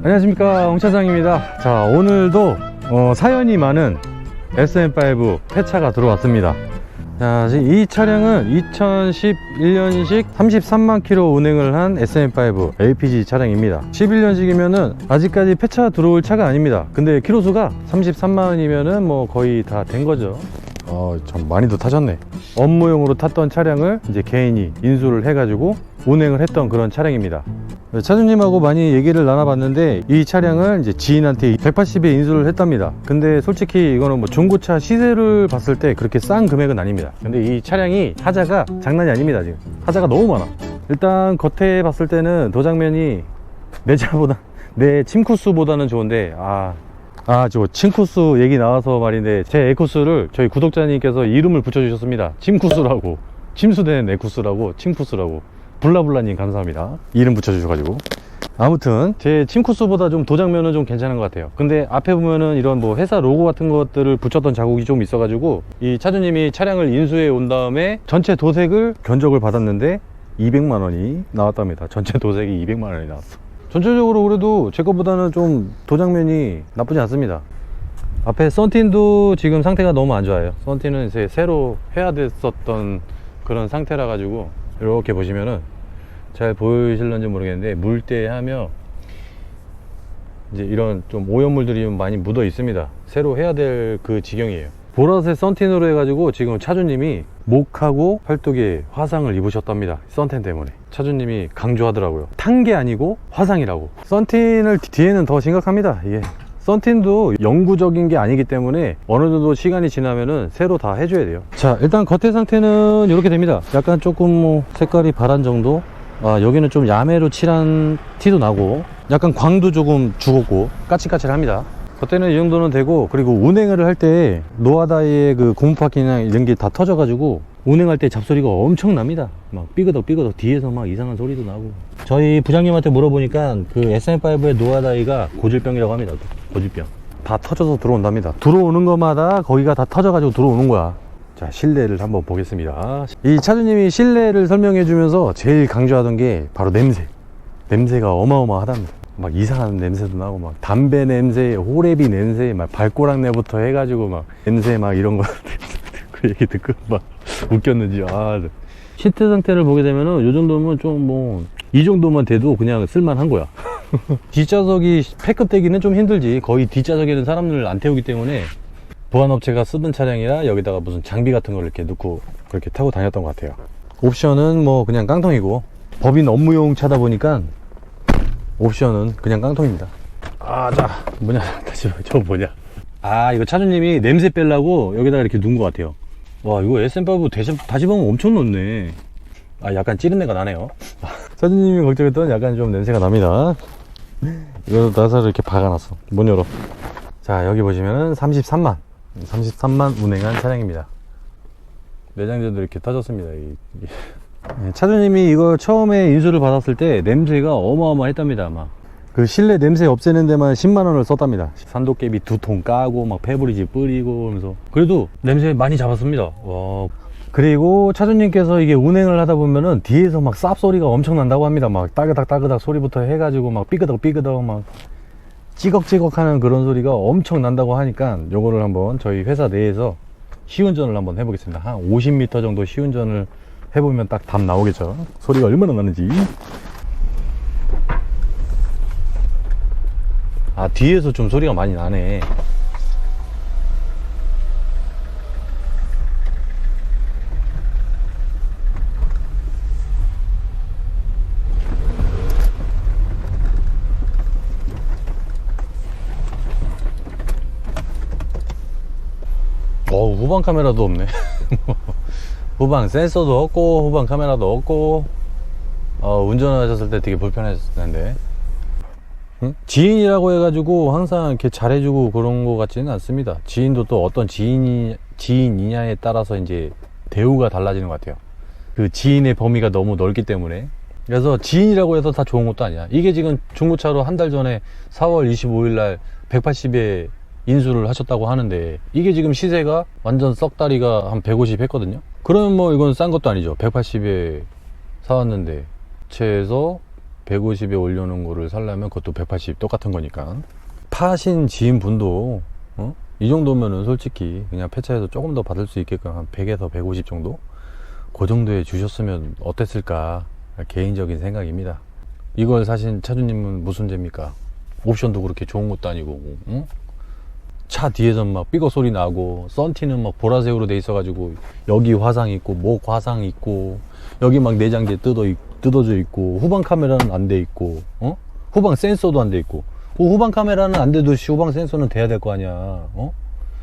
안녕하십니까, 홍차장입니다. 자, 오늘도 사연이 많은 SM5 폐차가 들어왔습니다. 자, 이 차량은 2011년식 33만 킬로 운행을 한 SM5 LPG 차량입니다. 11년식이면은 아직까지 폐차 들어올 차가 아닙니다. 근데 키로수가 33만원이면은 뭐 거의 다 된 거죠. 참 많이도 타셨네. 업무용으로 탔던 차량을 이제 개인이 인수를 해가지고 운행을 했던 그런 차량입니다. 차주님하고 많이 얘기를 나눠봤는데 이 차량을 이제 지인한테 180에 인수를 했답니다. 근데 솔직히 이거는 뭐 중고차 시세를 봤을 때 그렇게 싼 금액은 아닙니다. 근데 이 차량이 하자가 장난이 아닙니다. 지금 하자가 너무 많아. 일단 겉에 봤을 때는 도장면이 내 차보다 내 침쿠스보다는 좋은데 저 침쿠스 얘기 나와서 말인데 제 에쿠스를 저희 구독자님께서 이름을 붙여주셨습니다. 침쿠스라고, 침수된 에쿠스라고, 침쿠스라고. 블라블라님 감사합니다. 이름 붙여주셔가지고. 아무튼 제 침쿠스보다 좀 도장면은 좀 괜찮은 것 같아요. 근데 앞에 보면은 이런 뭐 회사 로고 같은 것들을 붙였던 자국이 좀 있어가지고 이 차주님이 차량을 인수해 온 다음에 전체 도색을 견적을 받았는데 200만원이 나왔답니다. 전체 도색이 200만원이 나왔어. 전체적으로 그래도 제 것보다는 좀 도장면이 나쁘지 않습니다. 앞에 썬틴도 지금 상태가 너무 안 좋아요. 썬틴은 이제 새로 해야 됐었던 그런 상태라 가지고 이렇게 보시면은 잘 보이실런지 모르겠는데 물때하며 이제 이런 좀 오염물들이 좀 많이 묻어 있습니다. 새로 해야 될 그 지경이에요. 보라색 썬틴으로 해가지고 지금 차주님이 목하고 팔뚝에 화상을 입으셨답니다. 썬틴 때문에. 차주님이 강조하더라고요. 탄 게 아니고 화상이라고. 썬틴을 뒤에는 더 심각합니다. 이게 썬틴도 영구적인 게 아니기 때문에 어느 정도 시간이 지나면은 새로 다 해줘야 돼요. 자, 일단 겉에 상태는 이렇게 됩니다. 약간 조금 뭐 색깔이 바란 정도. 여기는 좀 야매로 칠한 티도 나고 약간 광도 조금 죽었고 까칠까칠합니다. 겉에는 이 정도는 되고, 그리고 운행을 할 때 노하다의 그 고무파킹이나 이런 게 다 터져가지고 운행할 때 잡소리가 엄청 납니다. 막 삐그덕 뒤에서 막 이상한 소리도 나고. 저희 부장님한테 물어보니까 그 SM5의 노하다이가 고질병이라고 합니다. 고질병. 다 터져서 들어온답니다. 들어오는 것마다 거기가 다 터져가지고 들어오는 거야. 자, 실내를 한번 보겠습니다. 이 차주님이 실내를 설명해 주면서 제일 강조하던 게 바로 냄새가 어마어마하답니다. 막 이상한 냄새도 나고, 막 담배 냄새, 호레비 냄새, 막 발꼬락내부터 해가지고 막 냄새 막 이런 거 그 얘기 듣고 막 웃겼는지. 시트 상태를 보게 되면은 요 정도면 좀 뭐 이 정도만 돼도 그냥 쓸만한 거야. 뒷좌석이 패급되기는 좀 힘들지. 거의 뒷좌석에는 사람들을 안 태우기 때문에 보안업체가 쓰던 차량이라 여기다가 무슨 장비 같은 걸 이렇게 넣고 그렇게 타고 다녔던 것 같아요. 옵션은 뭐 그냥 깡통이고, 법인 업무용 차다 보니까 옵션은 그냥 깡통입니다. 이거 차주님이 냄새 빼려고 여기다가 이렇게 넣은 것 같아요. 와, 이거 SM5 다시 보면 엄청 넣네. 약간 찌른내가 나네요. 차주님이 걱정했던 약간 좀 냄새가 납니다. 이거 나사를 이렇게 박아놨어. 문 열어. 자, 여기 보시면은 33만 운행한 차량입니다. 내장재도 이렇게 터졌습니다. 차주님이 이걸 처음에 인수를 받았을 때 냄새가 어마어마했답니다. 막 그 실내 냄새 없애는 데만 10만원을 썼답니다. 산도깨비 2통 까고 막 페브리즈 뿌리고 하면서 그래도 냄새 많이 잡았습니다. 와. 그리고 차주님께서 이게 운행을 하다 보면은 뒤에서 막 쌉 소리가 엄청 난다고 합니다. 막 따그닥 소리부터 해가지고 막 삐그덕 막 찌걱찌걱 하는 그런 소리가 엄청 난다고 하니까 요거를 한번 저희 회사 내에서 시운전을 한번 해보겠습니다. 한 50m 정도 시운전을 해보면 딱 답 나오겠죠. 소리가 얼마나 나는지. 뒤에서 좀 소리가 많이 나네. 후방 카메라도 없네. 후방 센서도 없고 후방 카메라도 없고 운전하셨을 때 되게 불편하셨을 텐데. 지인이라고 해가지고 항상 이렇게 잘해주고 그런 것 같지는 않습니다. 지인도 또 어떤 지인이냐에 따라서 이제 대우가 달라지는 것 같아요. 그 지인의 범위가 너무 넓기 때문에. 그래서 지인이라고 해서 다 좋은 것도 아니야. 이게 지금 중고차로 한 달 전에 4월 25일 날 180에 인수를 하셨다고 하는데 이게 지금 시세가 완전 썩다리가 한 150 했거든요. 그러면 뭐 이건 싼 것도 아니죠. 180에 사왔는데 채에서 150에 올려놓은 거를 살려면 그것도 180 똑같은 거니까. 파신 지인분도 이 정도면은 솔직히 그냥 폐차해서 조금 더 받을 수 있게끔 한 100에서 150 정도? 그 정도에 주셨으면 어땠을까, 개인적인 생각입니다. 이걸 사신 차주님은 무슨 죄입니까? 옵션도 그렇게 좋은 것도 아니고, 응? 차 뒤에서 막 삐걱 소리 나고, 썬티는 막 보라색으로 돼 있어가지고 여기 화상 있고 목 화상 있고 여기 막 내장재 뜯어져 있고, 후방 카메라는 안 돼 있고, 후방 센서도 안 돼 있고. 후방 카메라는 안 돼도 후방 센서는 돼야 될 거 아니야.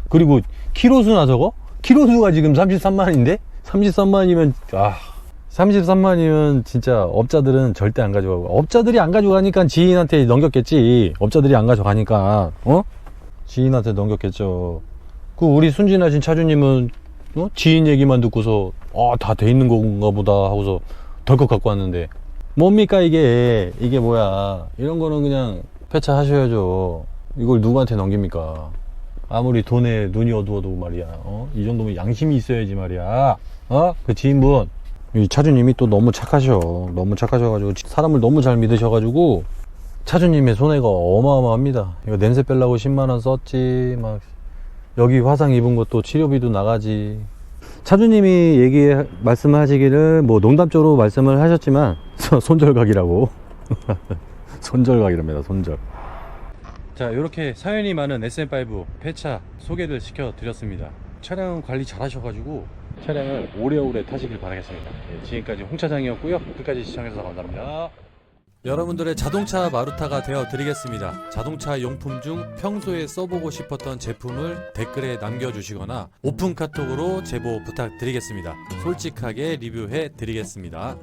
그리고 키로수나 저거? 키로수가 지금 33만인데? 33만이면 33만이면 진짜 업자들은 절대 안 가져가고, 업자들이 안 가져가니까 지인한테 넘겼겠지. 업자들이 안 가져가니까 지인한테 넘겼겠죠. 그 우리 순진하신 차주님은 지인 얘기만 듣고서 다 돼 있는 건가 보다 하고서 덜컥 갖고 왔는데, 뭡니까 이게 뭐야. 이런 거는 그냥 폐차하셔야죠. 이걸 누구한테 넘깁니까? 아무리 돈에 눈이 어두워도 말이야, 이 정도면 양심이 있어야지 말이야. 그 지인분, 이 차주님이 또 너무 착하셔가지고 사람을 너무 잘 믿으셔가지고 차주님의 손해가 어마어마합니다. 이거 냄새 빼려고 10만원 썼지, 막 여기 화상 입은 것도 치료비도 나가지. 차주님이 말씀하시기를 뭐 농담적으로 말씀을 하셨지만 손절각이라고. 손절각이랍니다. 손절. 자, 이렇게 사연이 많은 SM5 폐차 소개를 시켜 드렸습니다. 차량 관리 잘 하셔가지고 차량을 오래오래 타시길 바라겠습니다. 지금까지 홍 차장이었고요. 끝까지 시청해주셔서 감사합니다. 여러분들의 자동차 마루타가 되어 드리겠습니다. 자동차 용품 중 평소에 써보고 싶었던 제품을 댓글에 남겨주시거나 오픈 카톡으로 제보 부탁드리겠습니다. 솔직하게 리뷰해 드리겠습니다.